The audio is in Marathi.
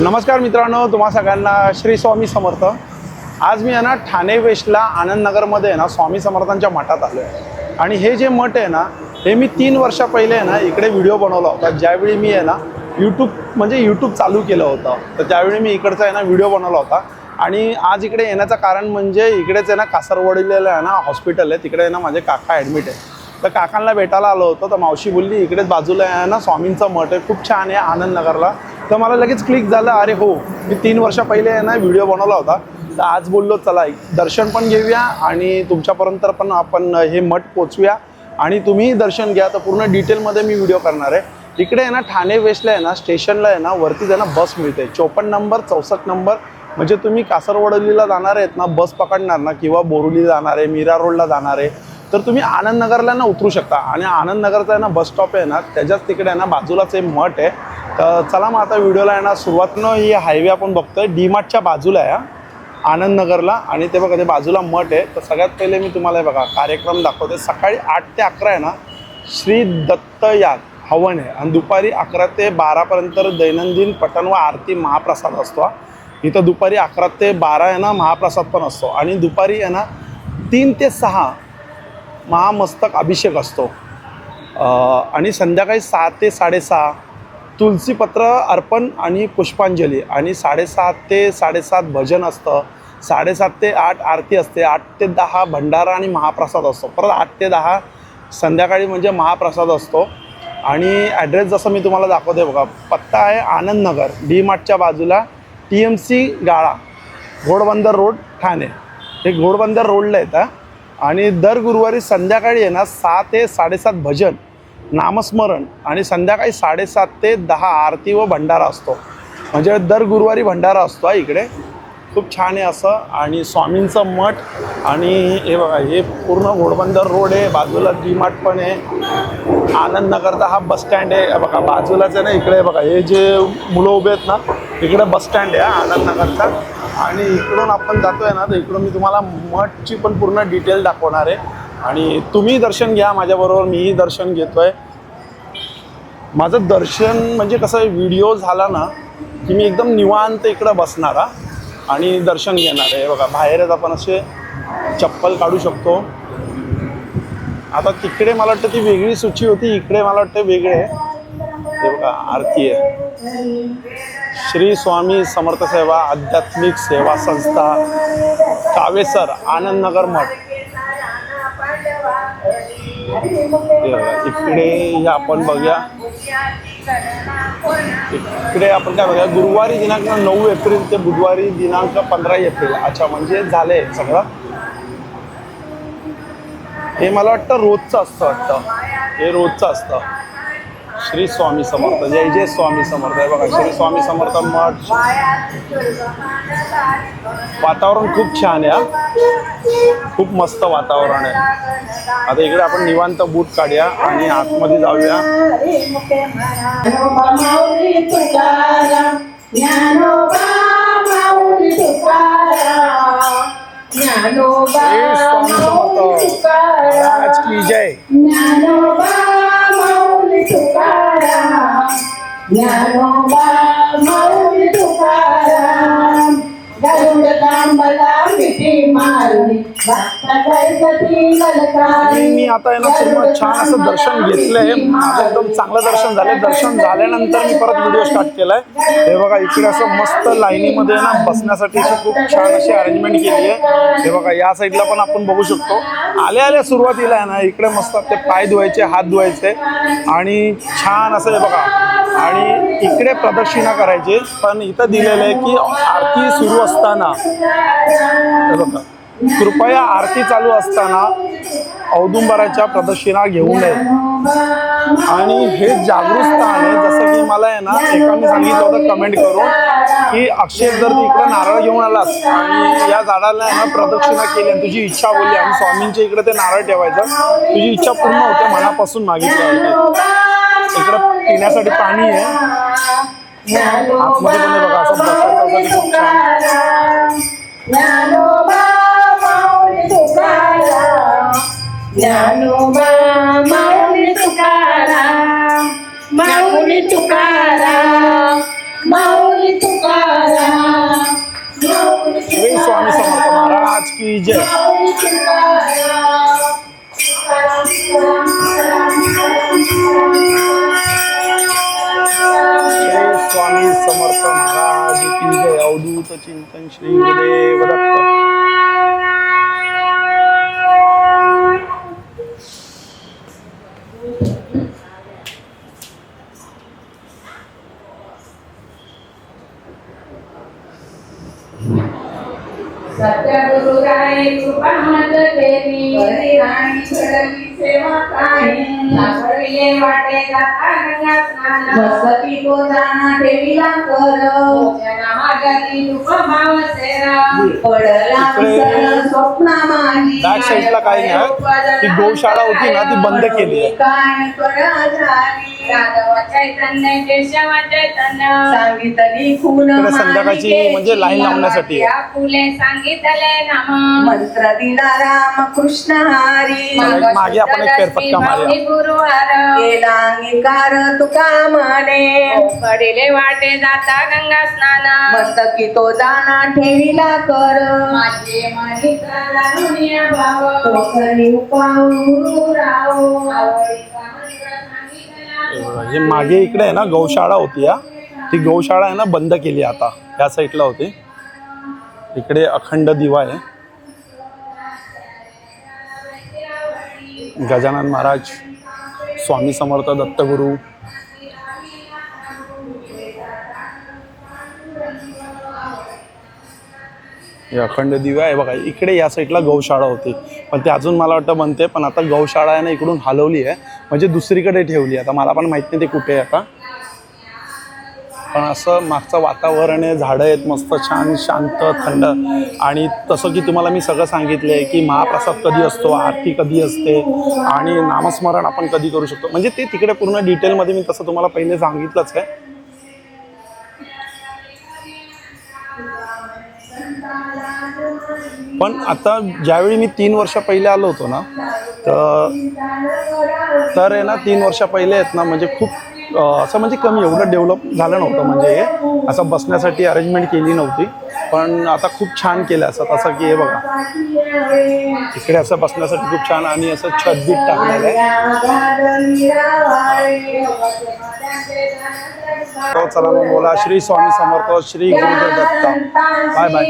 नमस्कार मित्रांनो, तुम्हा सगळ्यांना श्री स्वामी समर्थ। आज मी आहे ना ठाणे वेस्टला आनंदनगरमध्ये आहे ना स्वामी समर्थांच्या मठात आलो आहे। आणि हे जे मठ आहे ना हे मी 3 वर्ष पहिले आहे ना इकडे व्हिडिओ बनवला होता। ज्यावेळी मी आहे ना यूट्यूब चालू केलं होतं, तर त्यावेळी मी इकडचा आहे ना व्हिडिओ बनवला होता। आणि आज इकडे येण्याचं कारण म्हणजे इकडेच आहे ना कासरवडीला आहे ना हॉस्पिटल आहे, तिकडे आहे ना माझे काका ॲडमिट आहे। तर काकांना भेटायला आलो होतो, तर मावशी बोलली इकडेच बाजूला आहे ना स्वामींचं मठ आहे, खूप छान आहे आनंदनगरला। तर मला लगेच क्लिक झालं, अरे हो मी 3 वर्ष पहिले आहे ना व्हिडिओ बनवला होता। तर आज बोललो चला दर्शन पण घेऊया आणि तुमच्यापर्यंत पण आपण हे मठ पोचूया आणि तुम्ही दर्शन घ्या। तर पूर्ण डिटेलमध्ये मी व्हिडिओ करणार आहे। इकडे आहे ना ठाणे वेस्टला आहे ना स्टेशनला आहे ना वरतीच आहे ना बस मिळते 54 नंबर 64 नंबर। म्हणजे तुम्ही कासरवडीला जाणार आहेत ना बस पकडणार ना किंवा बोरुली जाणार आहे, मीरा रोडला जाणार आहे, तर तुम्ही आनंदनगरला ना उतरू शकता। आणि आनंदनगरचा आहे ना बस स्टॉप आहे ना त्याच्याच तिकडे आहे ना बाजूलाच एक मठ आहे। तर चला मग आता व्हिडिओला आहे ना सुरुवातीनं ही हायवे आपण बघतोय डीमार्टच्या बाजूला आहे आनंदनगरला। आणि ते बघा ते बाजूला मठ आहे। तर सगळ्यात पहिले मी तुम्हाला बघा कार्यक्रम दाखवते। सकाळी 8 ते 11 आहे ना श्री दत्त याग हवन आहे आणि दुपारी 11 ते 12 पर्यंत दैनंदिन पठण व आरती महाप्रसाद असतो। इथं दुपारी 11 ते 12 आहे ना महाप्रसाद पण असतो आणि दुपारी आहे ना 3 ते 6 महामस्तक अभिषेक असतो आणि संध्याकाळी 6 ते 6:30 तुलसीपत्र अर्पण आणि पुष्पांजली आणि 6:30 ते 7:30 भजन असतं। 7:30 ते 8 आरती असते। 8 ते 10 भंडारा आणि महाप्रसाद असतो। परत 8 ते 10 संध्याकाळी म्हणजे महाप्रसाद असतो। आणि ॲड्रेस जसं मी तुम्हाला दाखवते बघा, पत्ता आहे आनंदनगर डीमार्टच्या बाजूला TMC गाळा घोडबंदर रोड ठाणे। हे घोडबंदर रोडला येतं आणि दर गुरुवारी संध्याकाळी आहे ना 6 ते 7:30 भजन नामस्मरण आणि संध्याकाळी 7:30 ते 10 आरती व भंडारा असतो। म्हणजे दर गुरुवारी भंडारा असतो इकडे। खूप छान आहे असं आणि स्वामींचं मठ। आणि हे बघा हे पूर्ण घोडबंदर रोड आहे, बाजूला डीमार्ट पण आहे। आनंदनगरचा हा बस स्टँड आहे बघा बाजूलाच आहे ना। इकडे बघा हे जे मुलं उभे आहेत ना इकडे बस स्टँड आहे आनंदनगरचा। आणि इकडून आपण जातोय ना तर इकडून मी तुम्हाला मठची पण पूर्ण डिटेल दाखवणार आहे आणि तुम्ही दर्शन घ्या माझ्याबरोबर, मीही दर्शन घेतोय। माझं दर्शन म्हणजे कसं व्हिडिओ झाला ना की मी एकदम निवांत इकडं बसणार आणि दर्शन घेणार आहे। बघा बाहेरच आपण असे चप्पल काढू शकतो। आता तिकडे मला वाटतं ती वेगळी सूची होती, इकडे मला वाटतं वेगळे आहे। हे बघा आरती आहे श्री स्वामी समर्थ सेवा आध्यात्मिक सेवा संस्था कावेसर आनंदनगर मठ। इकडे आपण बघूया, इकडे आपण काय बघूया गुरुवारी दिनांक 9 एप्रिल ते बुधवारी दिनांक 15 एप्रिल। अच्छा म्हणजे झाले सगळं। हे मला वाटतं रोजचं असतं वाटतं, हे रोजचं असतं। श्री स्वामी समर्थ, जय जय स्वामी समर्थ आहे बघा श्री स्वामी समर्थ मठ। वातावरण खूप छान आहे, खूप मस्त वातावरण आहे। आता इकडे आपण निवांत बूट काढूया आणि आतमध्ये जाऊया। आज की जय। मी आता ना पूर्ण छान असं दर्शन घेतलंय, माझं एकदम चांगलं दर्शन झालंय। दर्शन झाल्यानंतर मी परत व्हिडिओ स्टार्ट केलाय। हे बघा इकडे असं मस्त लाईनीमध्ये ना बसण्यासाठी खूप छान अशी अरेंजमेंट केली आहे। हे बघा या साईडला पण आपण बघू शकतो। आल्या सुरुवातीला आहे ना इकडे मस्त ते पाय धुवायचे, हात धुवायचे आणि छान असं हे बघा। आणि इकडे प्रदक्षिणा करायची, पण इथं दिलेलं आहे की आरती सुरू असताना हे बघा कृपया आरती चालू असताना औदुंबराच्या प्रदक्षिणा घेऊ नये। आणि हे जागृत स्थान आहे, जसं की मला आहे ना एकाने सांगितलं होतं कमेंट करून की अक्षय जर तू इकडे नारळ घेऊन आलास आणि या झाडाला आहे ना प्रदक्षिणा केली आणि तुझी इच्छा बोलली आणि स्वामींच्या इकडे ते नारळ ठेवायचं, तुझी इच्छा पूर्ण होते मनापासून मागितल्यावरती। इकडे पिण्यासाठी पाणी आहे, आतमध्ये पण बघा असं बसायसाठी खूप छान। ज्ञानोबा माऊली तुकाराम, माऊली तुकाराम, माऊली तुकाराम। जय. श्री स्वामी समर्थ महाराज की जय. अवधूत चिंतन श्री गुरुदेव दत्त. सत्यगुरु राय कृपा मत केली हरी राणी घडली सेवा काही सापडले वाटे जाता गंगा स्नान मस्तकी तो जाना ठेविला कर जना मागती रूप भाव सेरा पडला विसर स्वप्ना माझी बॅक साईडला काही नाही, ती गोशाळा होती ना ती बंद केली आहे. काय कर झाली राघव चैतन्य केशव चैतन्य सांगितली खून इकडे संध्याकाळची म्हणजे लाईन लावण्यासाठी आहे. फुले सांगितले नाम मंत्र दिला राम कृष्ण हरी मागे आपण एक फेरफटका मारूया. गुरुवार केला अंगीकार तुका म्हणे पडिले वाटे जाता गंगा स्नान मस्तकी तो दाना ठेविला कर माझे मनी दुनिया भाव कोकणी पाहू राव आवडीचा मंत्र सांगितला. हे मागे इकडे आहे ना गौशाळा होती या, ती गौशाळा आहे ना बंद केली आता. या साईडला होती, इकडे अखंड दिवा आहे. गजानन महाराज, स्वामी समर्थ, दत्तगुरु. हे अखंड दिवा आहे बघा. इकडे या साईडला गौशाळा होती, पण ते अजून मला वाटतं बनते. पण आता गौशाळा आहे ना इकडून हलवली आहे, म्हणजे दुसरीकडे ठेवली. आता मला पण माहित नाही ते कुठे आहे आता. पण असं मागचं वातावरण आहे, झाडं आहेत मस्त छान शांत थंड. आणि तसं की तुम्हाला मी सगळं सांगितलं आहे की महाप्रसाद कधी असतो, आरती कधी असते आणि नामस्मरण आपण कधी करू शकतो, म्हणजे ते तिकडे पूर्ण डिटेलमध्ये मी तसं तुम्हाला पहिले सांगितलंच आहे. पण आता ज्यावेळी मी 3 वर्ष पहिले आलो होतो ना, तर आहे ना 3 वर्ष पहिले आहेत ना, म्हणजे खूप असं म्हणजे कमी एवढं डेव्हलप झालं नव्हतं. म्हणजे हे असं बसण्यासाठी अरेंजमेंट केली नव्हती, पण आता खूप छान केलं असं. तसं की हे बघा इकडे असं बसण्यासाठी खूप छान आणि असं छतबीत टाकलेलं आहे. चला मग बोला श्री स्वामी समर्थ, श्री गुरुदेव दत्त. Bye bye.